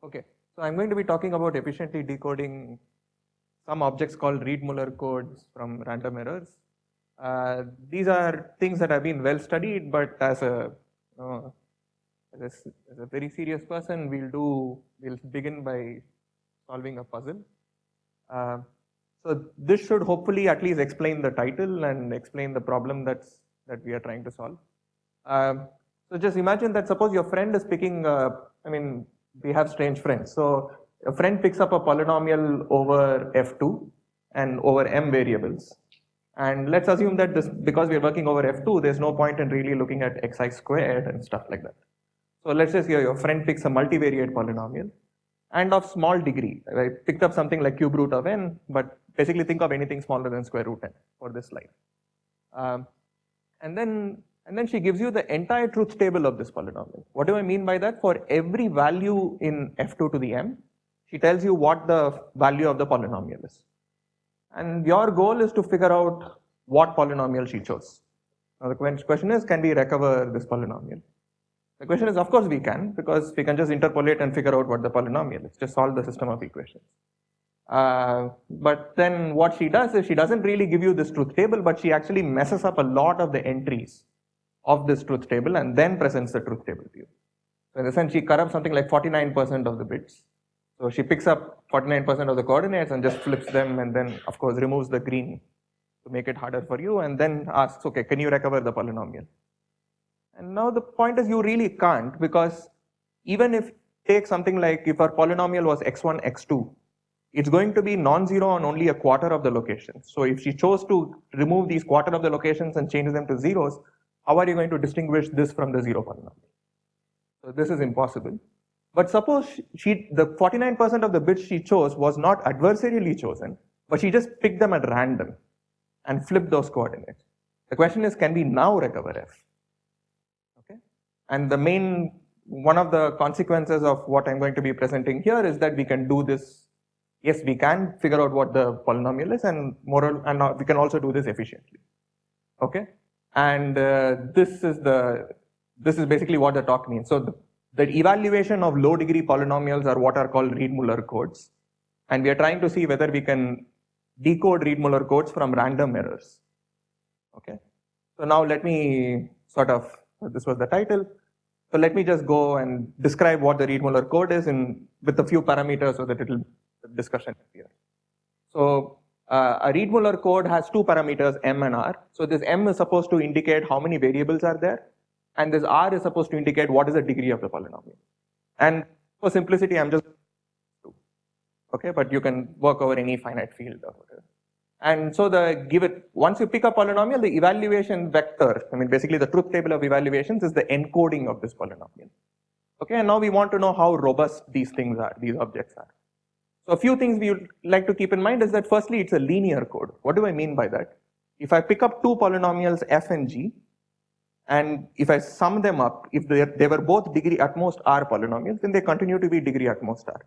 Okay, so I'm going to be talking about efficiently decoding some objects called Reed-Muller codes from random errors. These are things that have been well studied, but as a very serious person, we'll begin by solving a puzzle. So this should hopefully at least explain the title and explain the problem that we are trying to solve. So just imagine that suppose your friend is picking, we have strange friends. So a friend picks up a polynomial over f2 and over m variables. And let's assume that because we're working over f2, there's no point in really looking at xi squared and stuff like that. So let's just say your friend picks a multivariate polynomial and of small degree. I picked up something like cube root of n, but basically think of anything smaller than square root n for this slide. And then she gives you the entire truth table of this polynomial. What do I mean by that? For every value in f2 to the m, she tells you what the value of the polynomial is. And your goal is to figure out what polynomial she chose. Now the question is, can we recover this polynomial? The question is, of course we can, because we can just interpolate and figure out what the polynomial is, just solve the system of equations. But then what she does is she doesn't really give you this truth table, but she actually messes up a lot of the entries of this truth table and then presents the truth table to you. So in a sense, she corrupts something like 49% of the bits. So she picks up 49% of the coordinates and just flips them and then of course removes the green to make it harder for you and then asks, okay, can you recover the polynomial? And now the point is you really can't, because even if take something like if our polynomial was x1, x2, it's going to be non-zero on only a quarter of the locations. So if she chose to remove these quarter of the locations and change them to zeros, how are you going to distinguish this from the zero polynomial? So this is impossible. But suppose the 49% of the bits she chose was not adversarially chosen, but she just picked them at random and flipped those coordinates. The question is, can we now recover f? Okay. And one of the consequences of what I'm going to be presenting here is that we can do this. Yes, we can figure out what the polynomial is, and we can also do this efficiently. Okay. And this is basically what the talk means. So the evaluation of low degree polynomials are what are called Reed-Muller codes. And we are trying to see whether we can decode Reed-Muller codes from random errors. Okay. So now let me this was the title. So let me just go and describe what the Reed-Muller code is with a few parameters so that the discussion here. So a Reed-Muller code has two parameters, m and r. So this m is supposed to indicate how many variables are there, and this r is supposed to indicate what is the degree of the polynomial. And for simplicity, I'm just okay, but you can work over any finite field or whatever. And so once you pick a polynomial, the evaluation vector, basically the truth table of evaluations is the encoding of this polynomial. Okay, and now we want to know how robust these objects are. So a few things we would like to keep in mind is that firstly, it's a linear code. What do I mean by that? If I pick up two polynomials f and g, and if I sum them up, if they were both degree at most r polynomials, then they continue to be degree at most r.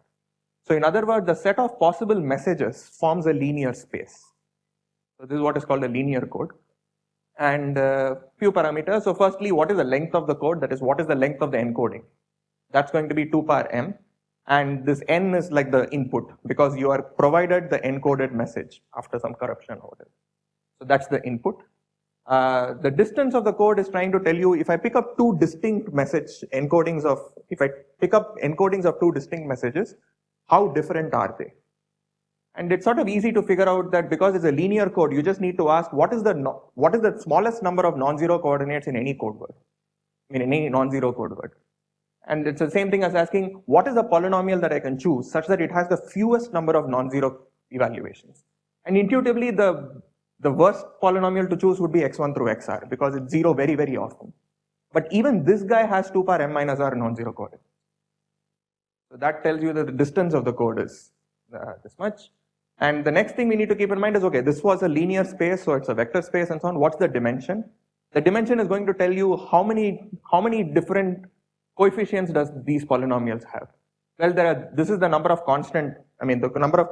So in other words, the set of possible messages forms a linear space. So this is what is called a linear code. And few parameters. So firstly, what is the length of the code? That is, what is the length of the encoding? That's going to be 2 power m. And this n is like the input, because you are provided the encoded message after some corruption or whatever. So that's the input. The distance of the code is trying to tell you if I pick up two distinct encodings of two distinct messages, how different are they? And it's sort of easy to figure out that because it's a linear code, you just need to ask what is the smallest number of non-zero coordinates in any code word, in any non-zero code word. And it's the same thing as asking what is the polynomial that I can choose such that it has the fewest number of non-zero evaluations. And intuitively, the worst polynomial to choose would be x1 through xr, because it's zero very, very often. But even this guy has 2 power m minus r non-zero coordinates. So that tells you that the distance of the code is this much. And the next thing we need to keep in mind is, okay, this was a linear space, so it's a vector space and so on. What's the dimension? The dimension is going to tell you how many different coefficients does these polynomials have. Well, this is the number of the number of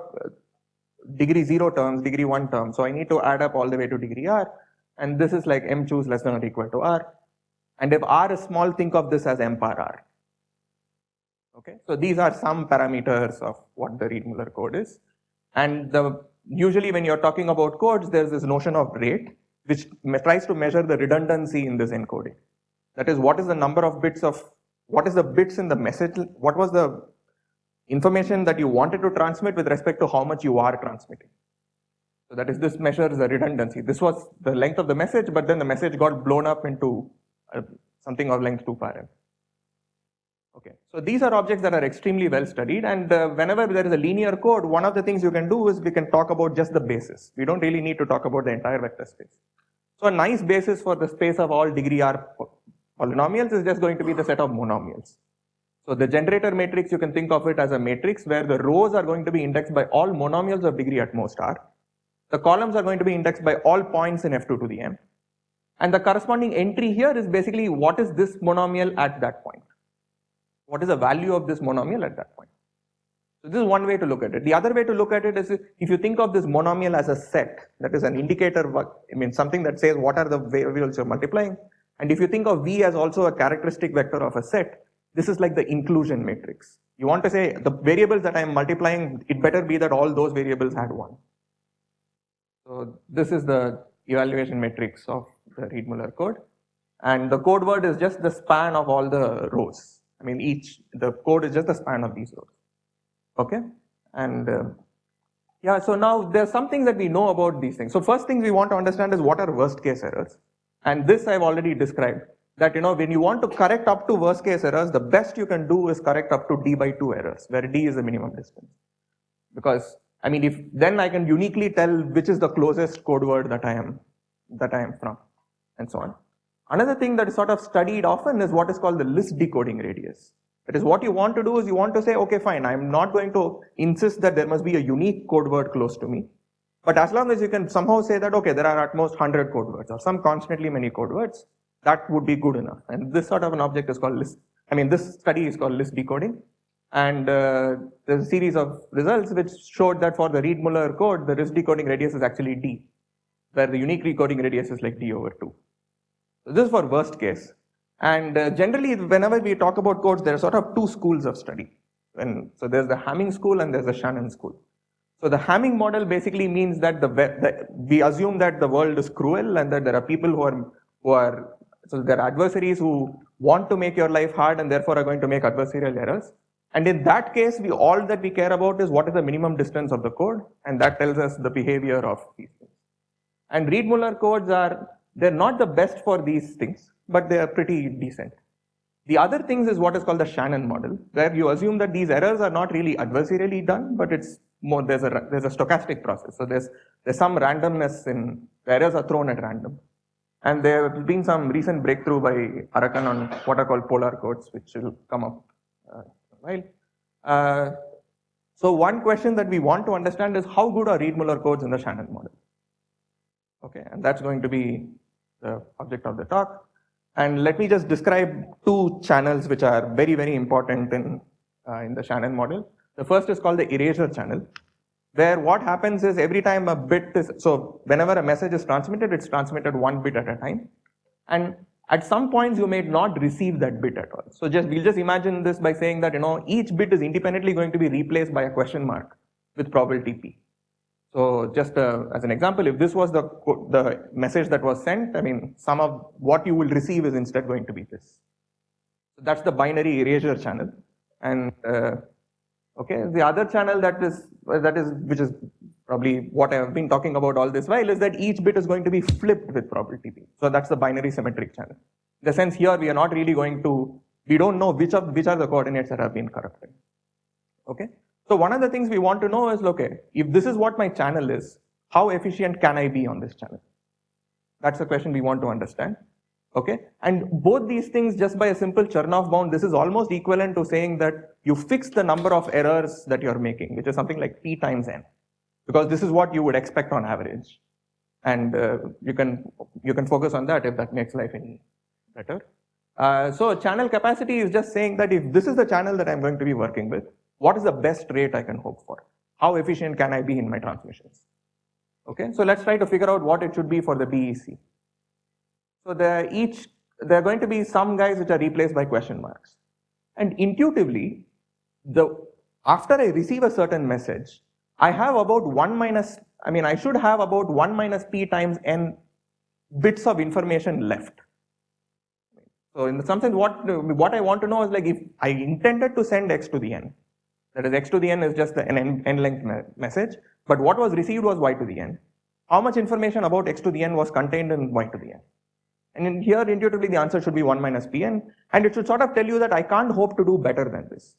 degree 0 terms, degree 1 terms. So I need to add up all the way to degree r. And this is like m choose less than or equal to r. And if r is small, think of this as m power r. Okay, so these are some parameters of what the Reed-Muller code is. And usually when you're talking about codes, there's this notion of rate, which tries to measure the redundancy in this encoding. That is, what is the number of bits of, what is the bits in the message, what was the information that you wanted to transmit with respect to how much you are transmitting. So that is, this measures the redundancy. This was the length of the message, but then the message got blown up into something of length 2 parallel. Okay, so these are objects that are extremely well studied, and whenever there is a linear code, one of the things you can do is we can talk about just the basis. We don't really need to talk about the entire vector space. So a nice basis for the space of all degree R polynomials is just going to be the set of monomials. So the generator matrix, you can think of it as a matrix where the rows are going to be indexed by all monomials of degree at most R. The columns are going to be indexed by all points in F2 to the m. And the corresponding entry here is basically what is this monomial at that point. What is the value of this monomial at that point? So this is one way to look at it. The other way to look at it is if you think of this monomial as a set, that is an indicator, something that says what are the variables you're multiplying. And if you think of V as also a characteristic vector of a set, this is like the inclusion matrix. You want to say the variables that I'm multiplying, it better be that all those variables had 1. So this is the evaluation matrix of the Reed-Muller code. And the code word is just the span of all the rows. The code is just the span of these rows. Okay, and yeah, so now there's some things that we know about these things. So first thing we want to understand is what are worst case errors. And this I've already described, that when you want to correct up to worst case errors, the best you can do is correct up to d by 2 errors, where d is the minimum distance. Because if then I can uniquely tell which is the closest code word that I am from, and so on. Another thing that is sort of studied often is what is called the list decoding radius. That is, what you want to do is you want to say, okay, fine, I'm not going to insist that there must be a unique code word close to me. But as long as you can somehow say that, okay, there are at most 100 code words or some constantly many code words, that would be good enough. And this sort of an object is called list. This study is called list decoding. And there's a series of results which showed that for the Reed-Muller code, the list decoding radius is actually d, where the unique decoding radius is like d over 2. So this is for worst case. And generally, whenever we talk about codes, there are sort of 2 schools of study. So there's the Hamming school and there's the Shannon school. So the Hamming model basically means that we assume that the world is cruel and that there are people so there are adversaries who want to make your life hard and therefore are going to make adversarial errors. And in that case, all that we care about is what is the minimum distance of the code, and that tells us the behavior of these things. And Reed-Muller codes they're not the best for these things, but they are pretty decent. The other things is what is called the Shannon model, where you assume that these errors are not really adversarially done, but it's more, there's a stochastic process. So there's some randomness in, the errors are thrown at random. And there has been some recent breakthrough by Arakan on what are called polar codes, which will come up in a while. So one question that we want to understand is how good are Reed-Muller codes in the Shannon model? Okay, and that's going to be the object of the talk. And let me just describe 2 channels which are very, very important in the Shannon model. The first is called the erasure channel, where what happens is every time a bit is, so whenever a message is transmitted, it's transmitted 1 bit at a time. And at some points you may not receive that bit at all. So we'll just imagine this by saying that each bit is independently going to be replaced by a question mark with probability p. So just as an example, if this was the message that was sent, some of what you will receive is instead going to be this. So that's the binary erasure channel. And okay, the other channel which is probably what I have been talking about all this while, is that each bit is going to be flipped with probability p. So that's the binary symmetric channel. In the sense here, we are not really we don't know which are the coordinates that have been corrupted. Okay. So one of the things we want to know is, okay, if this is what my channel is, how efficient can I be on this channel? That's the question we want to understand. Okay, and both these things, just by a simple Chernoff bound, this is almost equivalent to saying that you fix the number of errors that you're making, which is something like p times n, because this is what you would expect on average. And you can focus on that if that makes life any better. So channel capacity is just saying that if this is the channel that I'm going to be working with, what is the best rate I can hope for? How efficient can I be in my transmissions? Okay, so let's try to figure out what it should be for the BEC. So there are going to be some guys which are replaced by question marks. And intuitively, after I receive a certain message, I have about I should have about 1 minus p times n bits of information left. So in some sense, what I want to know is like if I intended to send x to the n, that is x to the n is just an n-length message, but what was received was y to the n. How much information about x to the n was contained in y to the n? And in here, intuitively, the answer should be 1 minus pn, and it should sort of tell you that I can't hope to do better than this.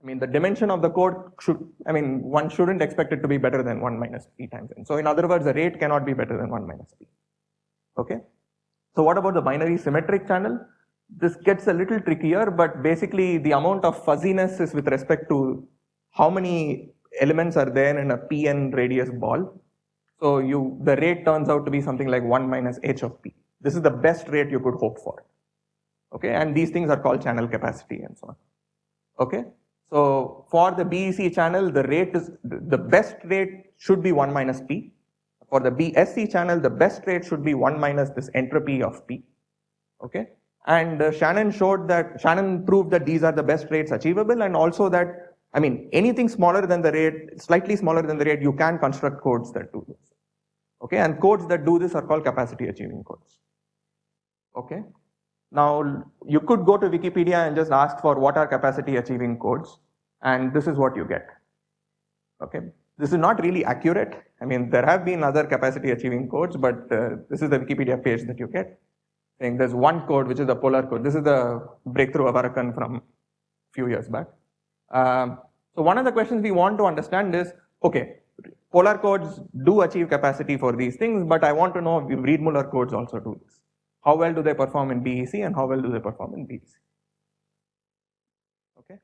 I mean, the dimension of the code one shouldn't expect it to be better than 1 minus p times n. So in other words, the rate cannot be better than 1 minus p. Okay? So what about the binary symmetric channel? This gets a little trickier, but basically the amount of fuzziness is with respect to how many elements are there in a pn radius ball. So the rate turns out to be something like 1 minus h of p. This is the best rate you could hope for. Okay, and these things are called channel capacity and so on. Okay, so for the BEC channel, the best rate should be 1 minus p. For the BSC channel, the best rate should be 1 minus this entropy of p. Okay, and Shannon proved that these are the best rates achievable, and also that anything smaller than the rate, slightly smaller than the rate, you can construct codes that do this. Okay, and codes that do this are called capacity achieving codes. Okay, now you could go to Wikipedia and just ask for what are capacity achieving codes, and this is what you get. Okay, this is not really accurate. There have been other capacity achieving codes, but this is the Wikipedia page that you get. Saying there's one code which is the polar code. This is the breakthrough of Arakan from a few years back. So one of the questions we want to understand is, okay, polar codes do achieve capacity for these things, but I want to know if Reed-Muller codes also do this. How well do they perform in BEC and how well do they perform in BEC? Okay,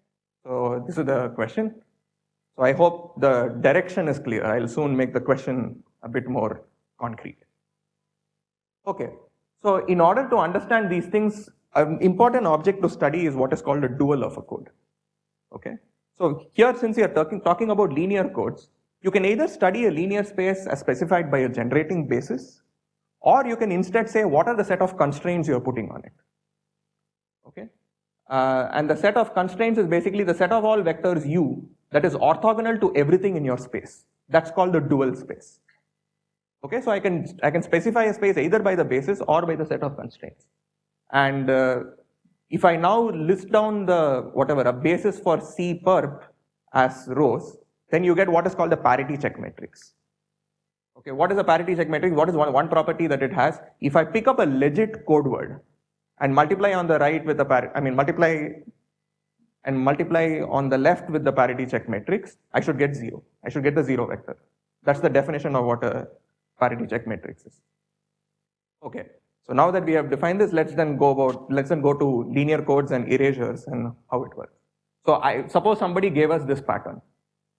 so this is the question. So I hope the direction is clear. I'll soon make the question a bit more concrete. Okay, so in order to understand these things, an important object to study is what is called a dual of a code. Okay, so here, since we are talking about linear codes, you can either study a linear space as specified by a generating basis, or you can instead say what are the set of constraints you're putting on it. Okay, and the set of constraints is basically the set of all vectors u that is orthogonal to everything in your space. That's called the dual space. Okay, so I can specify a space either by the basis or by the set of constraints. And if I now list down a basis for C perp as rows, then you get what is called the parity check matrix. Okay, what is a parity check matrix? What is one property that it has? If I pick up a legit code word and multiply on the right with the multiply on the left with the parity check matrix, I should get 0. I should get the 0 vector. That's the definition of what a parity check matrix is. Okay, so now that we have defined this, let's then go to linear codes and erasures and how it works. So suppose somebody gave us this pattern.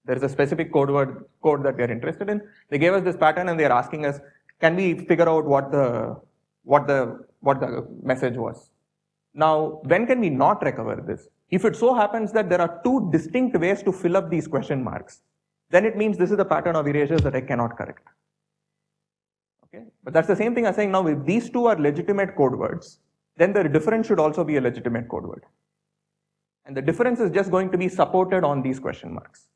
There is a specific code that we are interested in. They gave us this pattern and they are asking us, can we figure out what the message was? Now, when can we not recover this? If it so happens that there are two distinct ways to fill up these question marks, then it means this is the pattern of erasures that I cannot correct. Okay, but that's the same thing as saying now if these two are legitimate code words, then the difference should also be a legitimate code word. And the difference is just going to be supported on these question marks.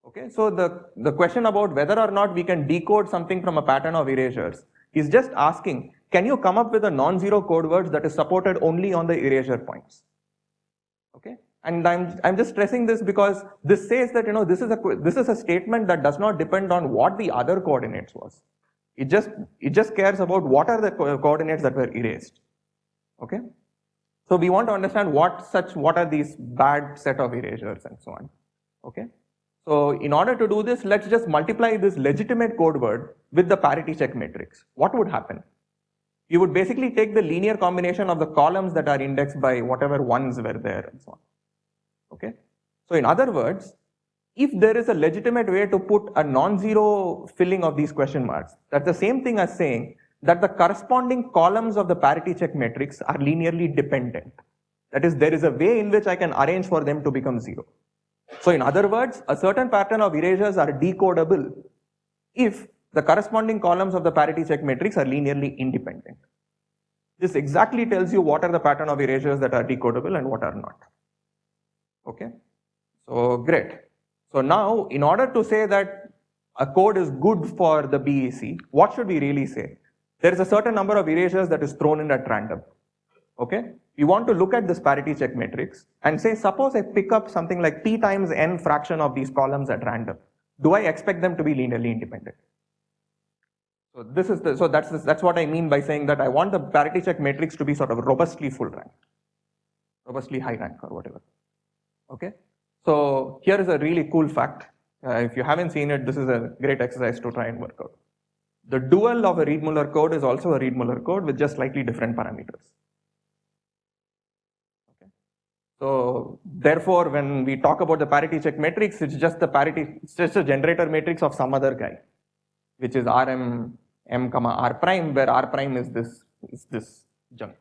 Okay, so the question about whether or not we can decode something from a pattern of erasures is just asking, can you come up with a non-zero code words that is supported only on the erasure points? Okay, and I'm just stressing this because this says that this is a statement that does not depend on what the other coordinates was. It just cares about what are the coordinates that were erased. Okay, so we want to understand what are these bad set of erasures and so on. Okay, so in order to do this, let's just multiply this legitimate code word with the parity check matrix. What would happen? You would basically take the linear combination of the columns that are indexed by whatever ones were there and so on. Okay, so in other words, if there is a legitimate way to put a non-zero filling of these question marks, that's the same thing as saying that the corresponding columns of the parity check matrix are linearly dependent. That is, there is a way in which I can arrange for them to become 0. So in other words, a certain pattern of erasures are decodable if the corresponding columns of the parity check matrix are linearly independent. This exactly tells you what are the pattern of erasures that are decodable and what are not. Okay, so great. So now, in order to say that a code is good for the BEC, what should we really say? There is a certain number of erasures that is thrown in at random. Okay, we want to look at this parity check matrix and say, suppose I pick up something like p times n fraction of these columns at random. Do I expect them to be linearly independent? So this is that's what I mean by saying that I want the parity check matrix to be sort of robustly full rank, robustly high rank or whatever. Okay, so here is a really cool fact. If you haven't seen it, this is a great exercise to try and work out. The dual of a Reed-Muller code is also a Reed-Muller code with just slightly different parameters. Okay, so therefore, when we talk about the parity check matrix, it's just a generator matrix of some other guy, which is Rm m comma r prime, where r prime is this junk.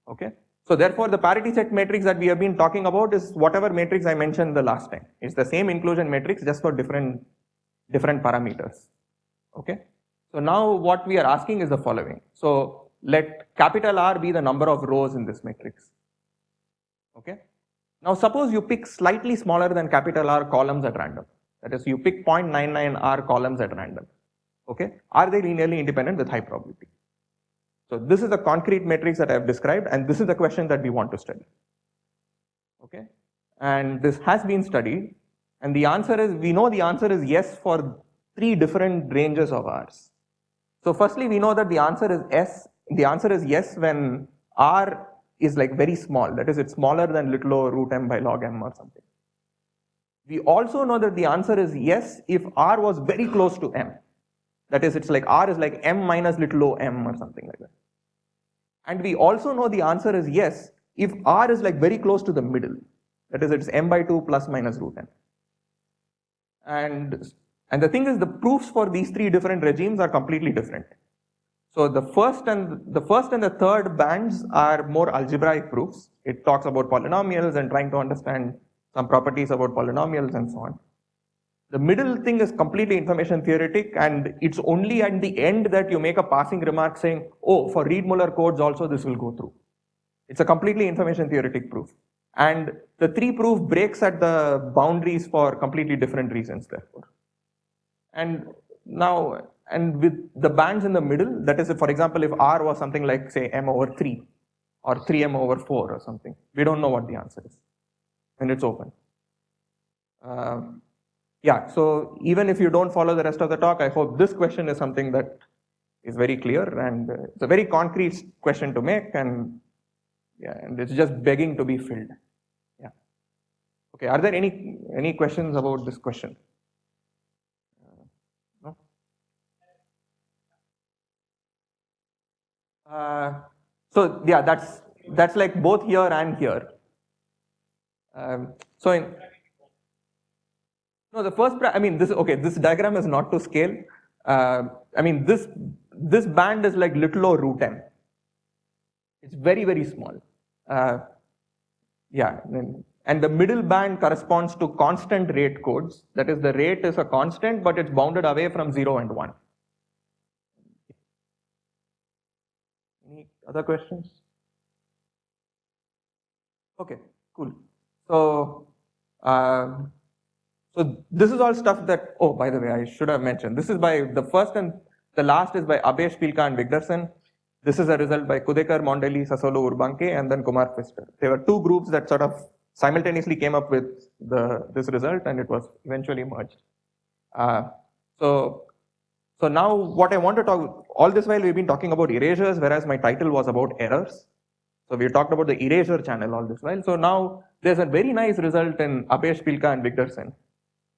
Okay. So therefore, the parity check matrix that we have been talking about is whatever matrix I mentioned the last time. It's the same inclusion matrix, just for different parameters. Okay. So now what we are asking is the following. So let capital R be the number of rows in this matrix. Okay. Now suppose you pick slightly smaller than capital R columns at random. That is, you pick 0.99 R columns at random. Okay. Are they linearly independent with high probability? So this is the concrete matrix that I have described, and this is the question that we want to study. Okay, and this has been studied, and the answer is, we know the answer is yes for 3 different ranges of R's. So firstly, we know that the answer is yes. The answer is yes when R is like very small. That is, it's smaller than little o root m by log m or something. We also know that the answer is yes if R was very close to m. That is, it's like R is like m minus little o m or something like that. And we also know the answer is yes if R is like very close to the middle. That is, it's m by 2 plus minus root m. And the thing is, the proofs for these 3 different regimes are completely different. So the first and the third bands are more algebraic proofs. It talks about polynomials and trying to understand some properties about polynomials and so on. The middle thing is completely information theoretic, and it's only at the end that you make a passing remark saying, oh, for Reed-Muller codes also this will go through. It's a completely information theoretic proof. And the 3 proof breaks at the boundaries for completely different reasons, therefore. And now, and with the bands in the middle, that is, for example, if R was something like, say, m over 3 or 3m over 4 or something, we don't know what the answer is, and it's open. Yeah, so even if you don't follow the rest of the talk, I hope this question is something that is very clear, and it's a very concrete question to make, and yeah, and it's just begging to be filled. Yeah. Okay, are there any questions about this question? No? So yeah, that's like both here and here. No, the first, I mean, this diagram is not to scale. I mean, this band is like little o root m. It's very, very small. Yeah, and the middle band corresponds to constant rate codes. That is, the rate is a constant, but it's bounded away from 0 and 1. Any other questions? Okay, cool. So, so this is all stuff that, oh, by the way, I should have mentioned. This is by the first and the last is by Abbe, Spielka and Vigdersen. This is a result by Kudekar, Mondelli, Sasolo, Urbanke, and then Kumar Pfister. There were 2 groups that sort of simultaneously came up with this result, and it was eventually merged. So now what I want to talk, all this while we've been talking about erasures, whereas my title was about errors. So we talked about the erasure channel all this while. So now there's a very nice result in Abbe, Spielka and Vigdersen,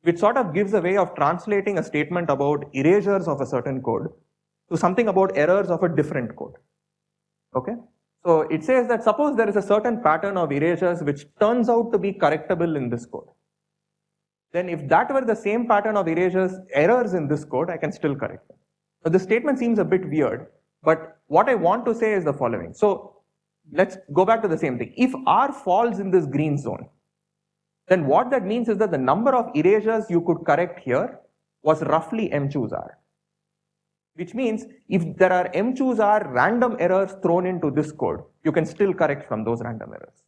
which sort of gives a way of translating a statement about erasures of a certain code to something about errors of a different code. Okay? So it says that suppose there is a certain pattern of erasures which turns out to be correctable in this code. Then if that were the same pattern of errors in this code, I can still correct them. So this statement seems a bit weird, but what I want to say is the following. So let's go back to the same thing. If R falls in this green zone, then what that means is that the number of erasures you could correct here was roughly m choose R. Which means if there are m choose R random errors thrown into this code, you can still correct from those random errors.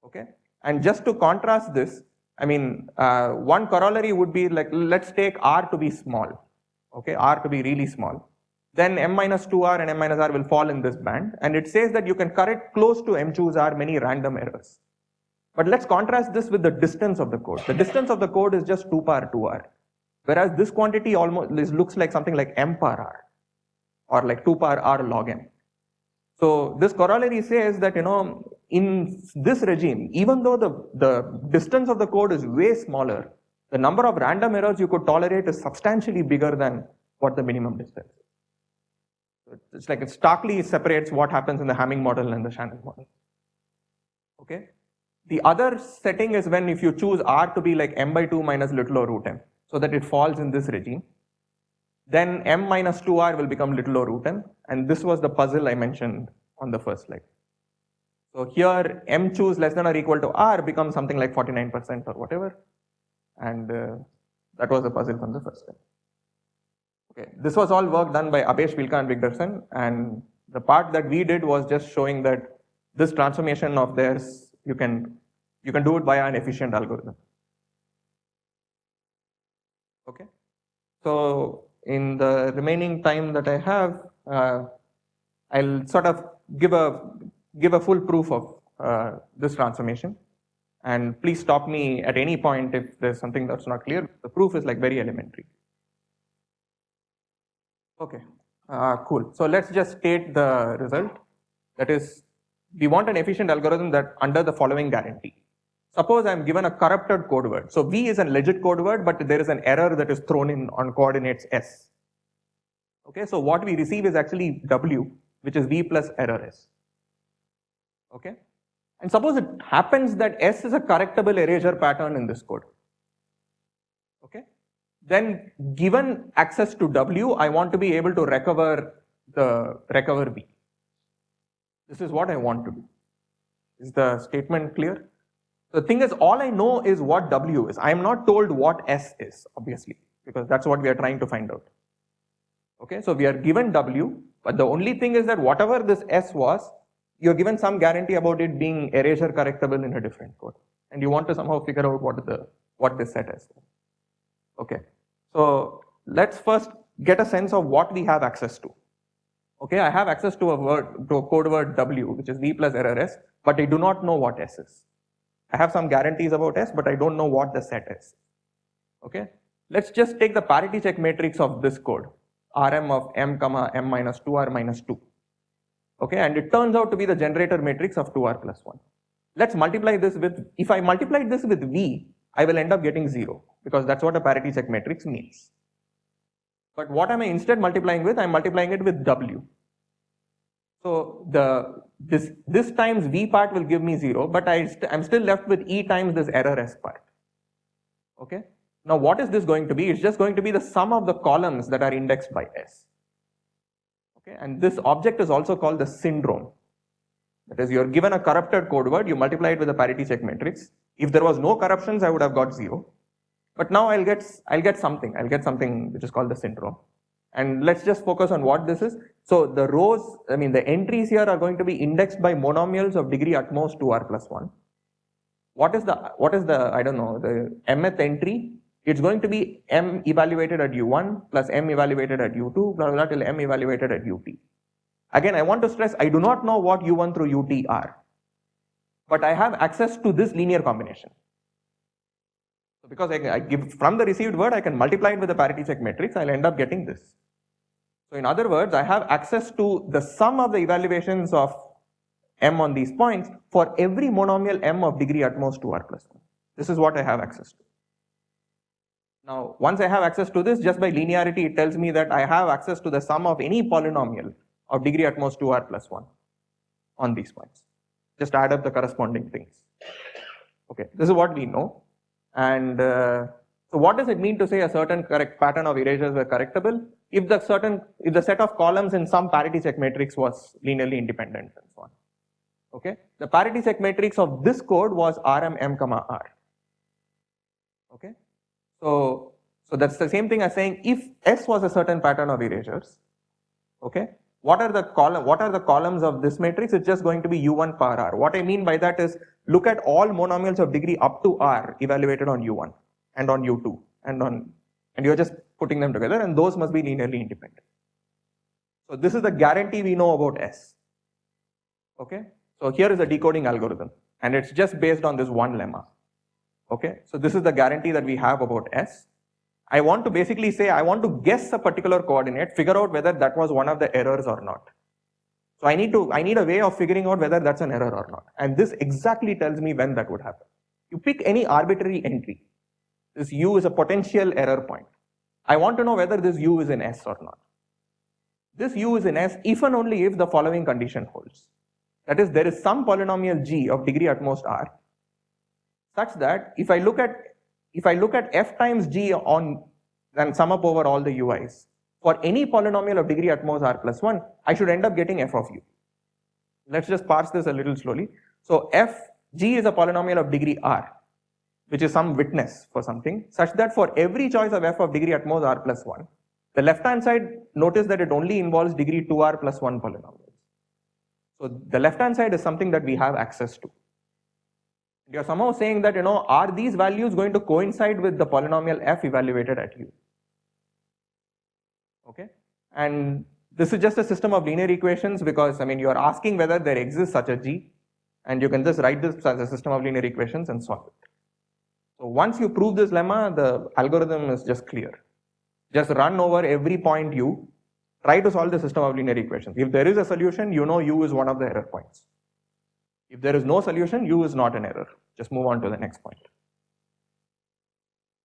Okay? And just to contrast this, I mean, one corollary would be like, let's take R to be small, okay, R to be really small. Then M minus 2R and M minus R will fall in this band, and it says that you can correct close to M choose R many random errors. But let's contrast this with the distance of the code. The distance of the code is just 2 power 2R, whereas this quantity almost looks like something like M power R, or like 2 power R log M. So this corollary says that, you know, in this regime, even though the distance of the code is way smaller, the number of random errors you could tolerate is substantially bigger than what the minimum distance is. It's like it starkly separates what happens in the Hamming model and the Shannon model. Okay. The other setting is when if you choose R to be like M by 2 minus little o root M, so that it falls in this regime, then M minus 2R will become little o root M, and this was the puzzle I mentioned on the first slide. So here M choose less than or equal to R becomes something like 49% or whatever, and that was the puzzle from the first step. Okay, this was all work done by Abhesh, Vilka and Vigderson, and the part that we did was just showing that this transformation of theirs, you can do it via an efficient algorithm. Okay, so in the remaining time that I have, I'll sort of give a full proof of this transformation, and please stop me at any point if there's something that's not clear. The proof is like very elementary. Okay, cool. So let's just state the result. That is, we want an efficient algorithm that under the following guarantee. Suppose I'm given a corrupted code word. So V is a legit code word, but there is an error that is thrown in on coordinates S. Okay, so what we receive is actually W, which is V plus error S. Okay, and suppose it happens that S is a correctable erasure pattern in this code. Okay, then given access to W, I want to be able to recover V. This is what I want to do. Is the statement clear? The thing is, all I know is what W is. I am not told what S is, obviously, because that's what we are trying to find out. Okay, so we are given W, but the only thing is that whatever this S was, you're given some guarantee about it being erasure correctable in a different code, and you want to somehow figure out what this set is. Okay, so let's first get a sense of what we have access to. Okay, I have access to a code word W, which is V plus error S, but I do not know what S is. I have some guarantees about S, but I don't know what the set is. Okay, let's just take the parity check matrix of this code, Rm of M comma M minus 2R minus 2. Okay, and it turns out to be the generator matrix of 2R plus 1. Let's multiply this with, if I multiply this with V, I will end up getting 0, because that's what a parity check matrix means. But what am I instead multiplying with? I'm multiplying it with W. So this times V part will give me 0, but I'm still left with E times this error S part. Okay. Now what is this going to be? It's just going to be the sum of the columns that are indexed by S. Okay, and this object is also called the syndrome. That is, you're given a corrupted code word, you multiply it with a parity check matrix. If there was no corruptions, I would have got 0. But now I'll get something which is called the syndrome. And let's just focus on what this is. So the rows, the entries here are going to be indexed by monomials of degree at most 2R plus 1. What is the, I don't know, the mth entry? It's going to be M evaluated at U1 plus M evaluated at U2, blah, blah, blah, till M evaluated at UT. Again, I want to stress, I do not know what U1 through UT are, but I have access to this linear combination. So because I give from the received word, I can multiply it with the parity check matrix, I'll end up getting this. So in other words, I have access to the sum of the evaluations of M on these points for every monomial M of degree at most 2R plus 1. This is what I have access to. Now, once I have access to this, just by linearity, it tells me that I have access to the sum of any polynomial of degree at most 2R plus 1 on these points. Just add up the corresponding things. Okay, this is what we know. And so what does it mean to say a certain correct pattern of erasures were correctable? If the set of columns in some parity check matrix was linearly independent and so on. Okay, the parity check matrix of this code was Rm M comma R. Okay, so that's the same thing as saying if S was a certain pattern of erasures. Okay, What are the columns of this matrix? It's just going to be u1 power r. What I mean by that is, look at all monomials of degree up to r evaluated on u1 and on u2 and you're just putting them together, and those must be linearly independent. So this is the guarantee we know about S. Okay, so here is a decoding algorithm, and it's just based on this one lemma. Okay, so this is the guarantee that we have about S. I want to basically say, I want to guess a particular coordinate, figure out whether that was one of the errors or not. So I need a way of figuring out whether that's an error or not. And this exactly tells me when that would happen. You pick any arbitrary entry. This U is a potential error point. I want to know whether this U is in S or not. This U is in S if and only if the following condition holds. That is, there is some polynomial G of degree at most R, such that if I look at F times G on and sum up over all the UIs, for any polynomial of degree at most R plus 1, I should end up getting F of U. Let's just parse this a little slowly. So G is a polynomial of degree R, which is some witness for something, such that for every choice of F of degree at most R plus 1, the left hand side, notice that it only involves degree 2R plus 1 polynomials. So the left hand side is something that we have access to. You're somehow saying that, are these values going to coincide with the polynomial F evaluated at U? Okay, and this is just a system of linear equations because, you're asking whether there exists such a G, and you can just write this as a system of linear equations and solve it. So once you prove this lemma, the algorithm is just clear. Just run over every point U, try to solve the system of linear equations. If there is a solution, you know U is one of the error points. If there is no solution, U is not an error. Just move on to the next point.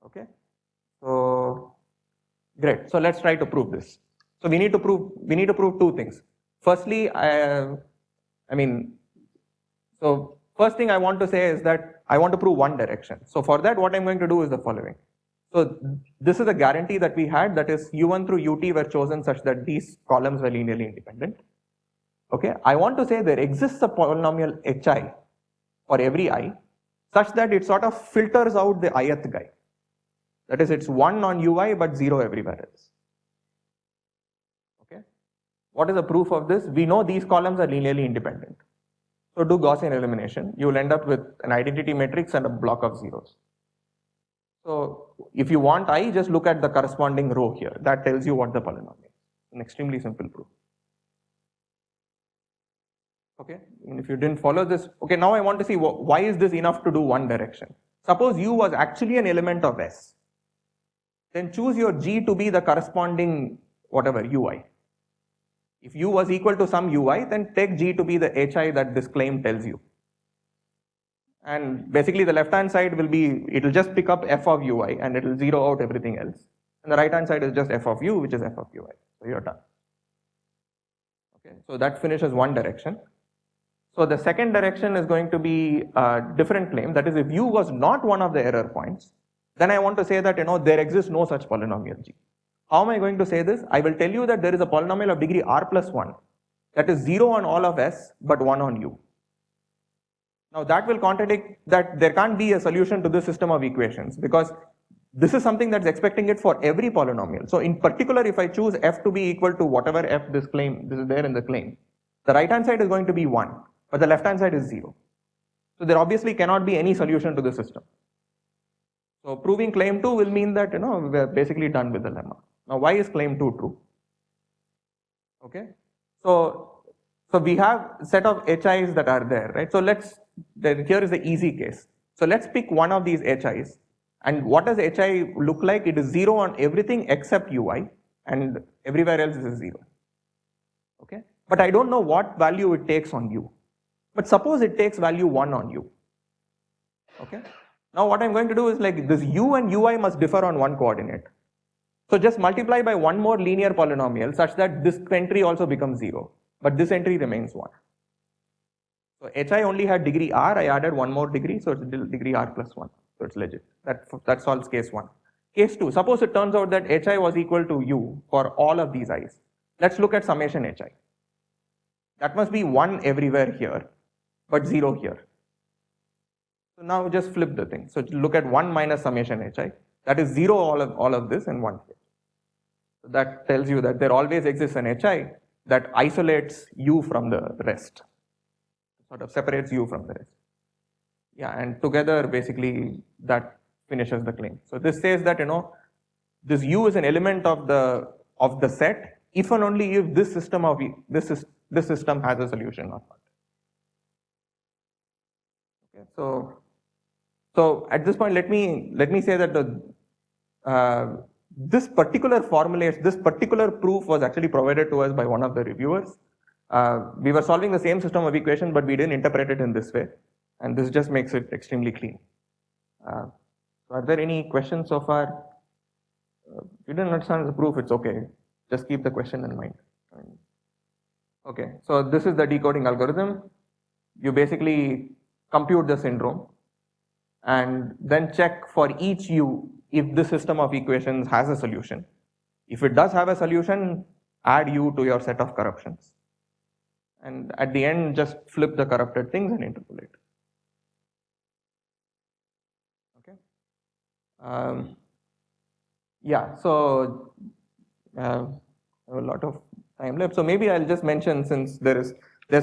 Okay, so great. So let's try to prove this. So we need to prove two things. Firstly, so first thing I want to say is that I want to prove one direction. So for that, what I'm going to do is the following. So this is a guarantee that we had, that is U1 through UT were chosen such that these columns were linearly independent. Okay, I want to say there exists a polynomial hi for every I, such that it sort of filters out the ith guy. That is, it's 1 on ui but 0 everywhere else. Okay, what is the proof of this? We know these columns are linearly independent. So do Gaussian elimination. You will end up with an identity matrix and a block of zeros. So if you want I, just look at the corresponding row here. That tells you what the polynomial is. An extremely simple proof. Okay, and if you didn't follow this, okay, now I want to see why is this enough to do one direction. Suppose U was actually an element of S. Then choose your G to be the corresponding whatever UI. If U was equal to some UI, then take G to be the HI that this claim tells you. And basically the left hand side will be, it will just pick up F of UI and it will zero out everything else. And the right hand side is just F of U, which is F of UI. So you're done. Okay, so that finishes one direction. So the second direction is going to be a different claim. That is, if U was not one of the error points, then I want to say that, there exists no such polynomial G. How am I going to say this? I will tell you that there is a polynomial of degree R plus 1 that is 0 on all of S but 1 on U. Now that will contradict that there can't be a solution to this system of equations, because this is something that's expecting it for every polynomial. So in particular, if I choose F to be equal to whatever F this is there in the claim, the right hand side is going to be 1, but the left hand side is 0. So there obviously cannot be any solution to the system. So proving claim 2 will mean that, we're basically done with the lemma. Now why is claim 2 true? Okay, so we have a set of HIs that are there, right? So here is the easy case. So let's pick one of these HIs. And what does HI look like? It is 0 on everything except UI, and everywhere else is 0. Okay, but I don't know what value it takes on U. But suppose it takes value 1 on U. Okay, now what I'm going to do is, like, this U and UI must differ on one coordinate. So just multiply by one more linear polynomial such that this entry also becomes 0, but this entry remains 1. So HI only had degree R, I added one more degree, so it's degree R plus 1. So it's legit. That solves case 1. Case 2, suppose it turns out that HI was equal to U for all of these I's. Let's look at summation HI. That must be 1 everywhere here, but 0 here. So now just flip the thing. So look at 1 minus summation HI. That is 0 all of this and 1 here. So that tells you that there always exists an HI that isolates you from the rest, sort of separates you from the rest. Yeah, and together basically that finishes the claim. So this says that this U is an element of the set if and only if this system this system has a solution or not. Okay, so at this point, let me say that this particular formulation, this particular proof was actually provided to us by one of the reviewers. We were solving the same system of equation, but we didn't interpret it in this way, and this just makes it extremely clean. Are there any questions so far? If you didn't understand the proof, it's okay. Just keep the question in mind. Okay, so this is the decoding algorithm. You basically compute the syndrome and then check for each U if this system of equations has a solution. If it does have a solution, add U to your set of corruptions. And at the end, just flip the corrupted things and interpolate. Okay. Yeah, so I have a lot of time left. So maybe I'll just mention, since there's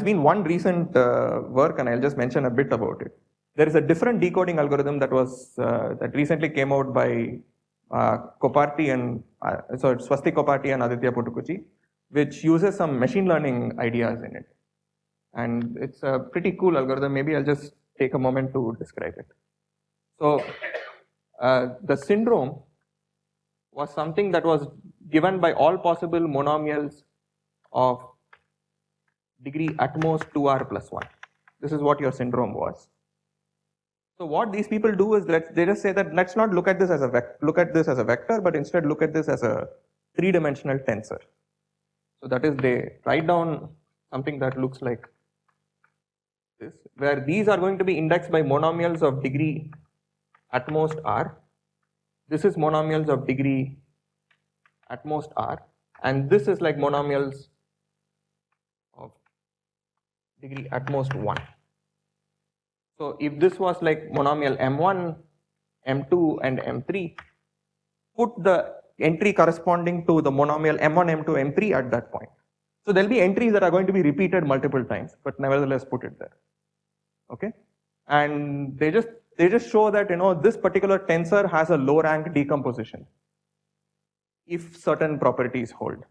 been one recent work, and I'll just mention a bit about it. There is a different decoding algorithm that was that recently came out by Koparty and so it's Swasti Koparty and Aditya Putukuchi, which uses some machine learning ideas in it. And it's a pretty cool algorithm. Maybe I'll just take a moment to describe it. So the syndrome was something that was given by all possible monomials of degree at most 2r plus 1. This is what your syndrome was. So what these people do is they just say that let's not look at this as a vector, but instead look at this as a three-dimensional tensor. So that is, they write down something that looks like this, where these are going to be indexed by monomials of degree at most r. This is monomials of degree at most r, and this is like monomials of degree at most 1. So if this was like monomial m1, m2 and m3, put the entry corresponding to the monomial m1, m2, m3 at that point. So there'll be entries that are going to be repeated multiple times, but nevertheless put it there. Okay, and they just show that this particular tensor has a low rank decomposition if certain properties hold.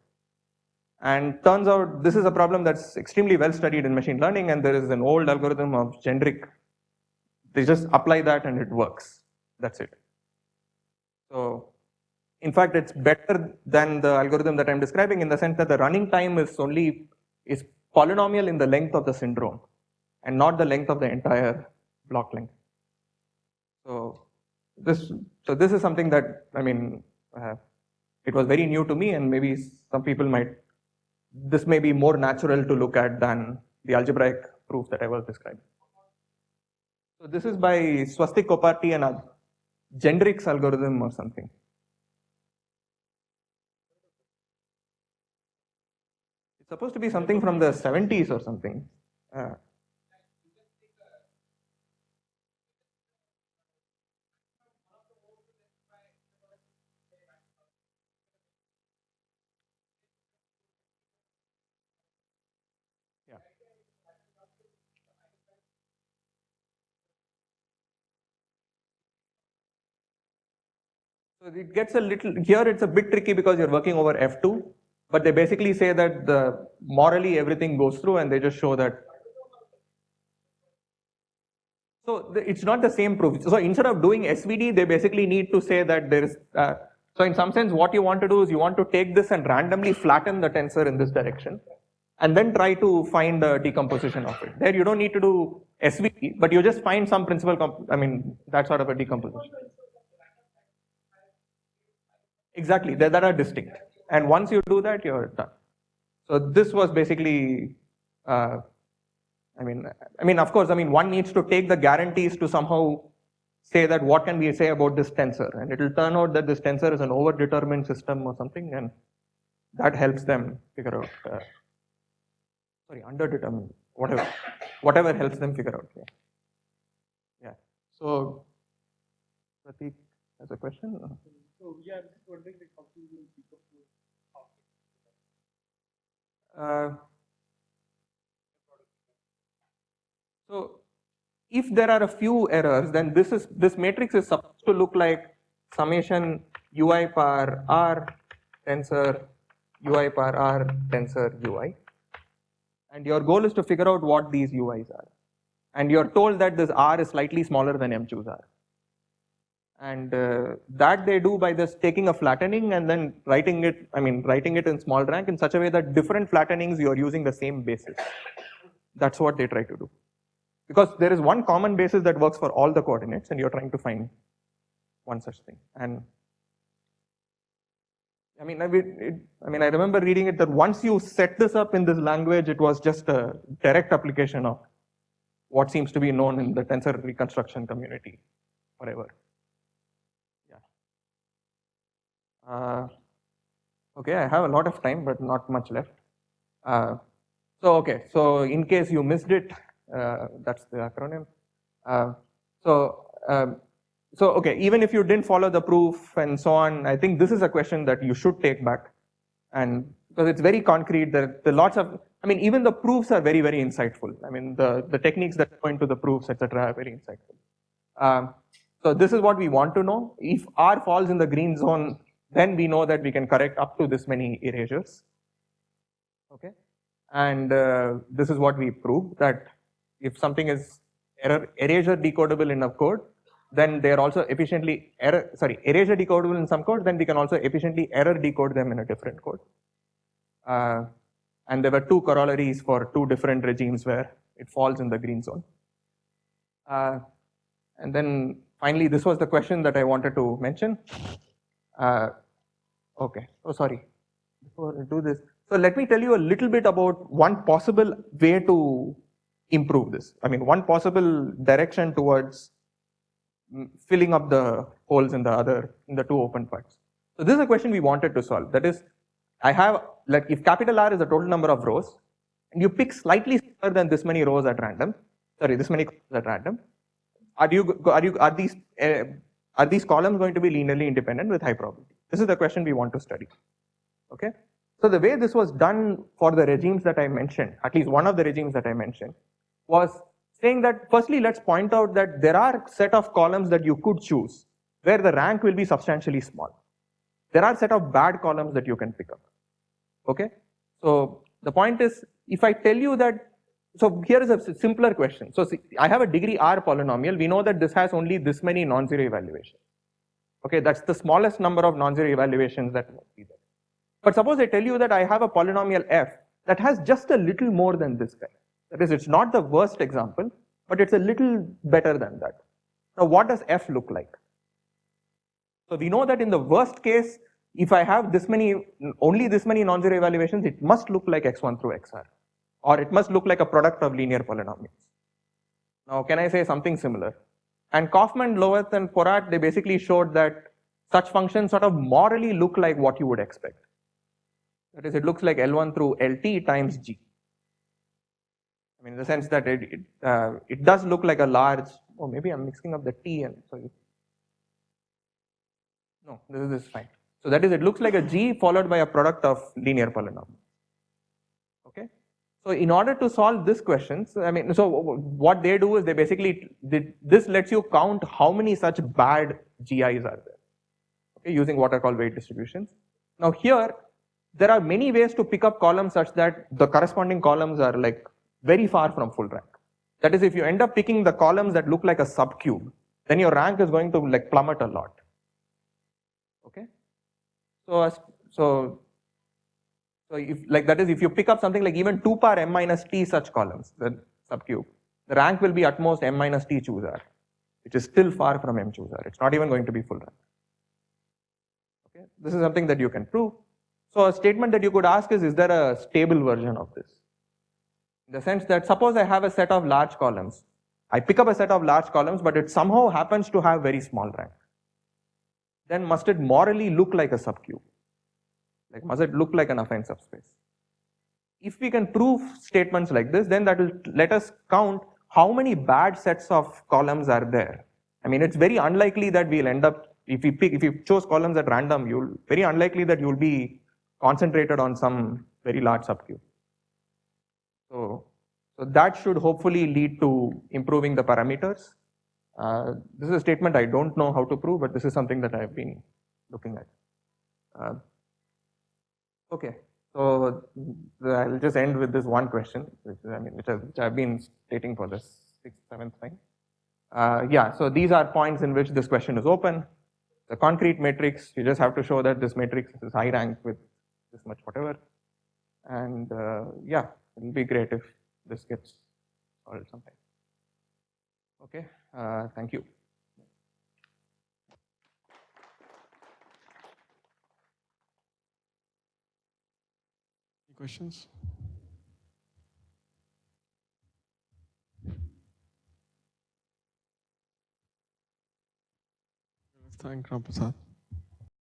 And turns out this is a problem that's extremely well studied in machine learning, and there is an old algorithm of generic. They just apply that and it works. That's it. So in fact, it's better than the algorithm that I'm describing in the sense that the running time is polynomial in the length of the syndrome and not the length of the entire block length. So this is something that, it was very new to me, and maybe some people this may be more natural to look at than the algebraic proof that I was describing. So this is by Swasti Koparty and a Gendrik's algorithm or something. It's supposed to be something from the 70s or something. So it gets a little, here it's a bit tricky because you're working over F2, but they basically say that morally everything goes through, and they just show that. So it's not the same proof. So instead of doing SVD, they basically need to say that there is, so in some sense what you want to do is you want to take this and randomly flatten the tensor in this direction, and then try to find a decomposition of it. There you don't need to do SVD, but you just find some principal, that sort of a decomposition. Exactly, that are distinct. And once you do that, you're done. So this was basically, of course, one needs to take the guarantees to somehow say that what can we say about this tensor, and it will turn out that this tensor is an overdetermined system or something, and that helps them figure out, underdetermined, whatever helps them figure out. Yeah. So, Prateek has a question? So yeah, I'm just wondering how you will decompose. So if there are a few errors, then this matrix is supposed to look like summation ui par r tensor ui par r tensor ui, and your goal is to figure out what these ui's are, and you're told that this r is slightly smaller than m choose r, and that they do by just taking a flattening and then writing it in small rank in such a way that different flattenings you're using the same basis. That's what they try to do, because there is one common basis that works for all the coordinates and you're trying to find one such thing. And I remember reading it that once you set this up in this language, it was just a direct application of what seems to be known in the tensor reconstruction community forever. Yeah. Okay, I have a lot of time, but not much left. So in case you missed it, that's the acronym. Okay, even if you didn't follow the proof and so on, I think this is a question that you should take back, and because it's very concrete, there are lots of, even the proofs are very, very insightful. The techniques that go into the proofs, etc., are very insightful. So this is what we want to know. If R falls in the green zone, then we know that we can correct up to this many erasures. Okay, and this is what we proved, that if something is erasure decodable in a code, then they are also efficiently erasure decodable in some code, then we can also efficiently error decode them in a different code. And there were two corollaries for two different regimes where it falls in the green zone. And then finally, this was the question that I wanted to mention. Okay, sorry, before I do this, so let me tell you a little bit about one possible way to improve this. One possible direction towards filling up the holes in the two open parts. So this is a question we wanted to solve. That is, I have, like, if capital R is the total number of rows, and you pick slightly smaller than this many rows at random, this many columns at random, are these columns going to be linearly independent with high probability? This is the question we want to study. Okay. So the way this was done for the regimes that I mentioned, at least one of the regimes that I mentioned, was saying that firstly, let's point out that there are a set of columns that you could choose where the rank will be substantially small. There are a set of bad columns that you can pick up. Okay. So the point is, if I tell you that, so here is a simpler question. So see, I have a degree R polynomial. We know that this has only this many non-zero evaluations. Okay, that's the smallest number of non-zero evaluations that must be there. But suppose I tell you that I have a polynomial f that has just a little more than this guy. That is, it's not the worst example, but it's a little better than that. Now, what does f look like? So we know that in the worst case, if I have only this many non-zero evaluations, it must look like x1 through xr, or it must look like a product of linear polynomials. Now, can I say something similar? And Kaufman, Loweth, and Porat, they basically showed that such functions sort of morally look like what you would expect. That is, it looks like L1 through LT times G. In the sense that it does look like a large, oh, maybe I'm mixing up the T and, sorry. No, this is fine. So that is, it looks like a G followed by a product of linear polynomials. Okay. So in order to solve this question, so what they do is they basically, this lets you count how many such bad GIs are there, okay, using what are called weight distributions. Now here, there are many ways to pick up columns such that the corresponding columns are like very far from full rank. That is, if you end up picking the columns that look like a subcube, then your rank is going to like plummet a lot. Okay. So if like that is, if you pick up something like even 2 power m minus t such columns, the subcube, the rank will be at most m minus t choose r, which is still far from m choose r. It's not even going to be full rank. Okay, this is something that you can prove. So a statement that you could ask is there a stable version of this? In the sense that suppose I have a set of large columns. I pick up a set of large columns, but it somehow happens to have very small rank. Then must it morally look like a subcube? Like, must it look like an affine subspace? If we can prove statements like this, then that will let us count how many bad sets of columns are there. It's very unlikely that we'll end up, if you chose columns at random, very unlikely that you'll be concentrated on some very large subcube. So that should hopefully lead to improving the parameters. This is a statement I don't know how to prove, but this is something that I've been looking at. Okay, so I'll just end with this one question, which I've been stating for this 6th, 7th time. Yeah, so these are points in which this question is open. The concrete matrix, you just have to show that this matrix is high rank with this much whatever. And yeah, it'll be great if this gets solved sometime. Okay, thank you. Any questions? Let's thank Ramprasad.